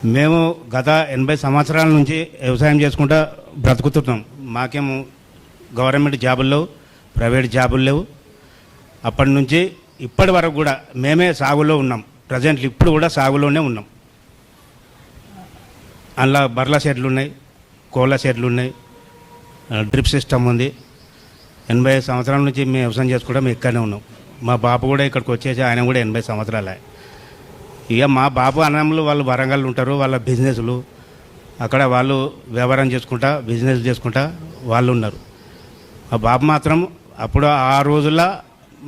మేము గత 80 సంవత్సరాల నుంచి వ్యవసాయం చేసుకుంటూ బ్రతుకుతున్నాం. మాకేమో గవర్నమెంట్ జాబులు లేవు, ప్రైవేట్ జాబులు లేవు. అప్పటి నుంచి ఇప్పటి వరకు కూడా మేమే సాగులో ఉన్నాం. ప్రజెంట్ ఇప్పుడు కూడా సాగులోనే ఉన్నాం. అందులో బర్ల షెడ్లు ఉన్నాయి, కోళ్ళ షెడ్లు ఉన్నాయి, డ్రిప్ సిస్టమ్ ఉంది. 80 సంవత్సరాల నుంచి మేము వ్యవసాయం చేసుకుంటాం, మేము ఇక్కడనే ఉన్నాం. మా బాపు కూడా ఇక్కడికి వచ్చేసి ఆయన కూడా 80 సంవత్సరాలే. ఇక మా బాపు అన్నములు వాళ్ళు వరంగల్ ఉంటారు, వాళ్ళ బిజినెస్లు అక్కడ వాళ్ళు వ్యాపారం చేసుకుంటా బిజినెస్ చేసుకుంటా వాళ్ళు ఉన్నారు. మా బాపు మాత్రం అప్పుడు ఆ రోజుల్లో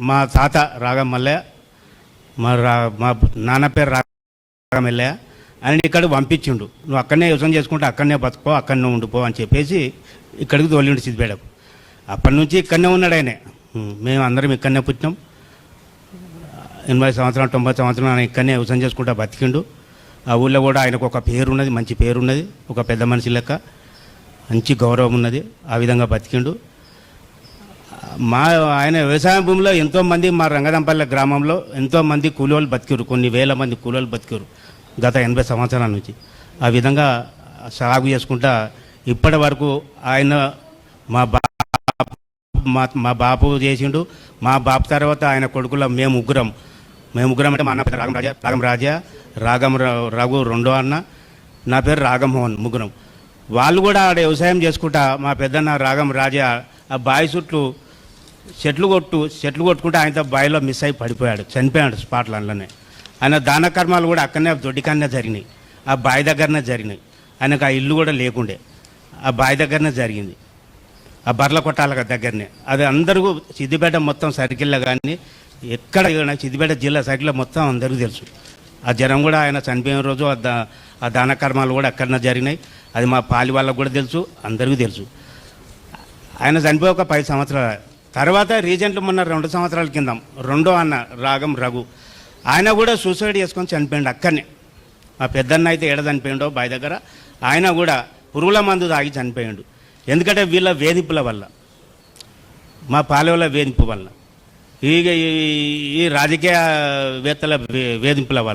మా తాత రాగమల్లయ్య, మా నాన్న పేరు రాగమల్లయ్య అని ఇక్కడికి పంపించిండు. నువ్వు అక్కడనే వ్యవసాయం చేసుకుంటా, అక్కడనే బతుకో, అక్కడనే ఉండిపో అని చెప్పేసి ఇక్కడికి తోలిండు సిద్దిపేటకు. అప్పటి నుంచి ఇక్కడనే ఉన్నాడు ఆయనే. మేము అందరం ఇక్కడనే పుట్టినాం. 80 సంవత్సరాలు 90 సంవత్సరాలు ఆయన ఇక్కడనే వ్యవసాయం చేసుకుంటా బతికిండు. ఆ ఊళ్ళో కూడా ఆయనకు ఒక పేరు ఉన్నది, మంచి పేరు ఉన్నది, ఒక పెద్ద మనిషి లెక్క మంచి గౌరవం ఉన్నది. ఆ విధంగా బతికిండు. ఆయన వ్యవసాయ భూమిలో ఎంతోమంది మా రంగదంపల్లి గ్రామంలో ఎంతోమంది కూలోళ్ళు బతికారు, కొన్ని వేల మంది కూలోళ్ళు బతికారు గత 80 సంవత్సరాల నుంచి. ఆ విధంగా సాగు చేసుకుంటా ఇప్పటి వరకు ఆయన మా బాపు చేసిండు. మా బాపు తర్వాత ఆయన కొడుకుల మేము ముగ్గురం అంటే మా అన్న పేరు రాగం రఘు రెండో అన్న, నా పేరు రాగమోహన్, ముగ్గురం. వాళ్ళు కూడా ఆడ వ్యవసాయం చేసుకుంటా మా పెద్దన్న రాగం రాజా ఆ బావి చుట్టూ చెట్లు కొట్టుకుంటే ఆయనతో బావిలో మిస్ అయి పడిపోయాడు, చనిపోయాడు స్పాట్లో. అందులోనే ఆయన దాన కర్మాలు కూడా అక్కడనే దొడ్డికన్నా జరిగినాయి, ఆ బావి దగ్గరనే జరిగినాయి. ఆయనకు ఆ ఇల్లు కూడా లేకుండే, ఆ బావి దగ్గరనే జరిగింది, ఆ బర్ల కొట్టాల దగ్గరనే. అది అందరూ సిద్దిపేట మొత్తం సర్కిల్లో కానీ ఎక్కడ సిద్దిపేట జిల్లా సర్కిల్లో మొత్తం అందరికీ తెలుసు. ఆ జనం కూడా ఆయన చనిపోయిన రోజు ఆ దాన కర్మాలు కూడా అక్కడనే జరిగినాయి. అది మా పాలి వాళ్ళకు కూడా తెలుసు, అందరికీ తెలుసు. ఆయన చనిపోయి ఒక 10 సంవత్సరాల తర్వాత రీజెంట్లు మొన్న 2 సంవత్సరాల కింద రెండో అన్న రాగం రఘు ఆయన కూడా సూసైడ్ చేసుకొని చనిపోయాడు అక్కడనే. మా పెద్దన్న అయితే ఏడ చనిపోయిండో బావి దగ్గర, ఆయన కూడా పురుగుల మందు తాగి చనిపోయాడు. ఎందుకంటే వీళ్ళ వేధింపుల వల్ల, మా పాలెవల వేధింపు వల్ల, ఈ రాజకీయవేత్తల వేధింపుల వల్ల.